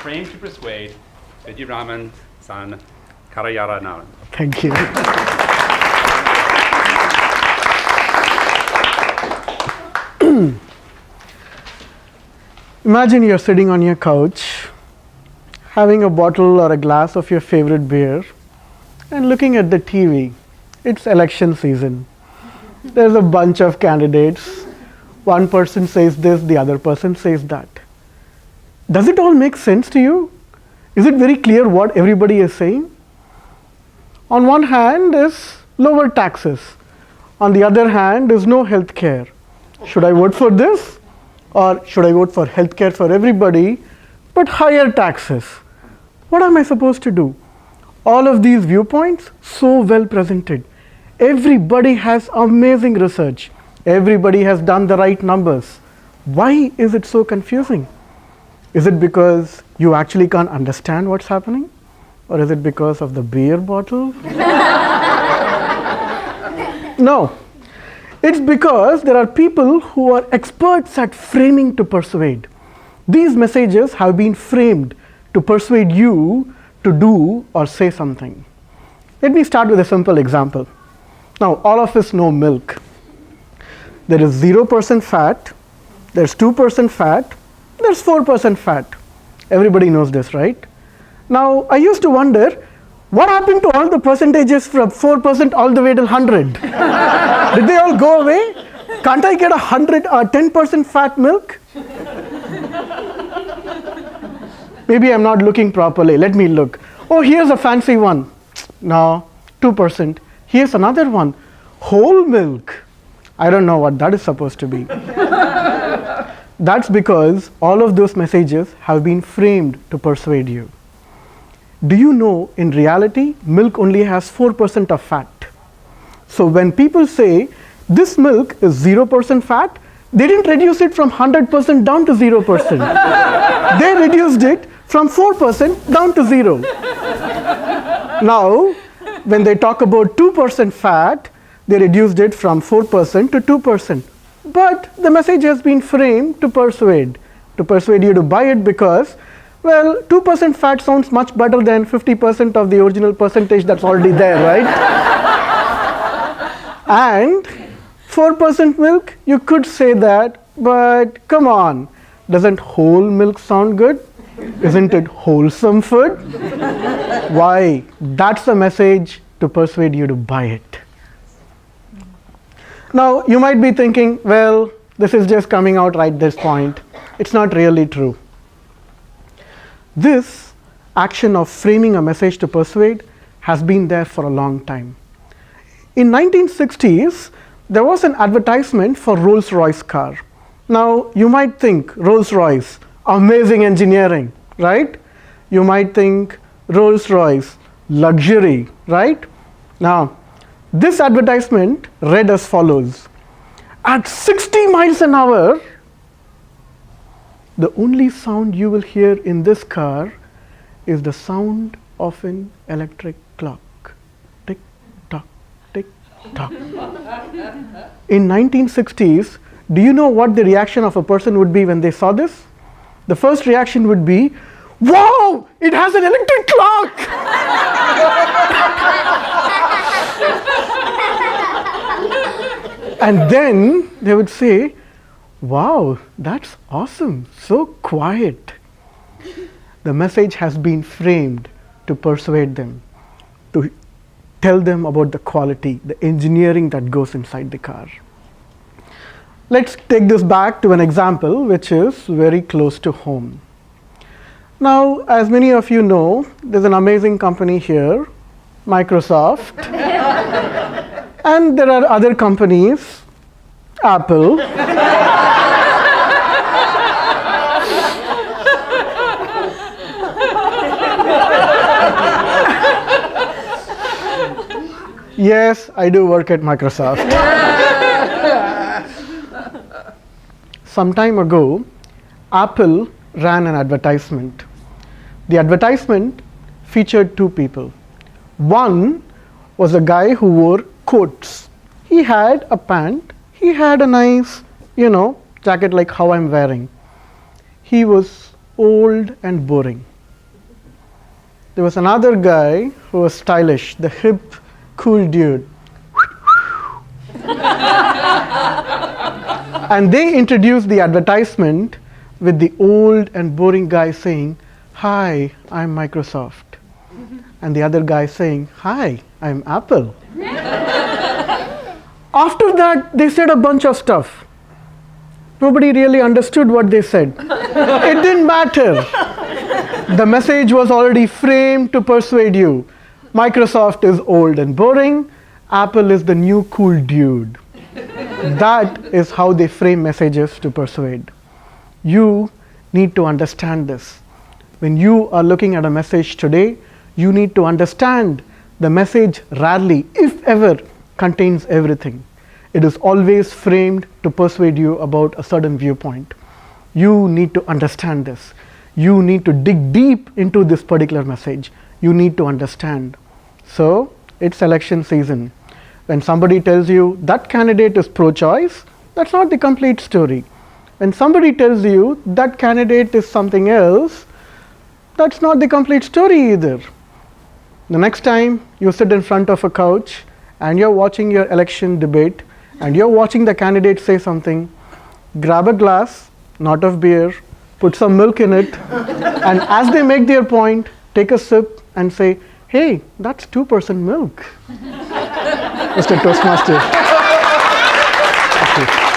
Frame to Persuade, Vijayaraman-san Karayaranaran. Thank you. Imagine you're sitting on your couch, having a bottle or a glass of your favorite beer, and looking at the TV. It's election season. There's a bunch of candidates. One person says this, the other person says that. Does it all make sense to you? Is it very clear what everybody is saying? On one hand is lower taxes. On the other hand is no health care. Should I vote for this? Or should I vote for health care for everybody, but higher taxes? What am I supposed to do? All of these viewpoints so well presented. Everybody has amazing research. Everybody has done the right numbers. Why is it so confusing? Is it because you actually can't understand what's happening? Or is it because of the beer bottle? No. It's because there are people who are experts at framing to persuade. These messages have been framed to persuade you to do or say something. Let me start with a simple example. Now, all of us know milk. There is 0% fat, there's 2% fat, there's 4% fat. Everybody knows this, right? Now, I used to wonder, what happened to all the percentages from 4% all the way till 100? Did they all go away? Can't I get 100 or 10% fat milk? Maybe I'm not looking properly. Let me look. Oh, here's a fancy one. No, 2%. Here's another one. Whole milk. I don't know what that is supposed to be. That's because all of those messages have been framed to persuade you. Do you know, in reality, milk only has 4% of fat. So when people say, this milk is 0% fat, they didn't reduce it from 100% down to 0%. They reduced it from 4% down to 0. Now, when they talk about 2% fat, they reduced it from 4% to 2%. But the message has been framed to persuade you to buy it because, well, 2% fat sounds much better than 50% of the original percentage that's already there, right? And 4% milk, you could say that, but come on, doesn't whole milk sound good? Isn't it wholesome food? Why? That's the message to persuade you to buy it. Now, you might be thinking, well, this is just coming out right this point. It's not really true. This action of framing a message to persuade has been there for a long time. In 1960s, there was an advertisement for Rolls-Royce car. Now, you might think Rolls-Royce, amazing engineering, right? You might think Rolls-Royce, luxury, right? Now, this advertisement read as follows. At 60 miles an hour, the only sound you will hear in this car is the sound of an electric clock. Tick tock, tick tock. In 1960s, do you know what the reaction of a person would be when they saw this? The first reaction would be, wow, it has an electric clock! And then they would say, wow, that's awesome, so quiet. The message has been framed to persuade them, to tell them about the quality, the engineering that goes inside the car. Let's take this back to an example which is very close to home. Now, as many of you know, there's an amazing company here, Microsoft. And there are other companies, Apple. Yes, I do work at Microsoft. Some time ago, Apple ran an advertisement. The advertisement featured two people. One was a guy who wore coats. He had a pant. He had a nice, jacket like how I'm wearing. He was old and boring. there was another guy who was stylish, the hip, cool dude. And they introduced the advertisement with the old and boring guy saying, "Hi, I'm Microsoft." And the other guy saying, "Hi, I'm Apple." After that, they said a bunch of stuff. Nobody really understood what they said. It didn't matter. The message was already framed to persuade you. Microsoft is old and boring. Apple is the new cool dude. That is how they frame messages to persuade. You need to understand this. When you are looking at a message today, you need to understand the message rarely, if ever, contains everything. It is always framed to persuade you about a certain viewpoint. You need to understand this. You need to dig deep into this particular message. You need to understand. So, it's election season. When somebody tells you that candidate is pro-choice, that's not the complete story. When somebody tells you that candidate is something else, that's not the complete story either. The next time you sit in front of a couch and you're watching your election debate and you're watching the candidate say something, grab a glass, not of beer, put some milk in it, and as they make their point, take a sip and say, "Hey, that's 2% milk." Mr. Toastmaster. Okay.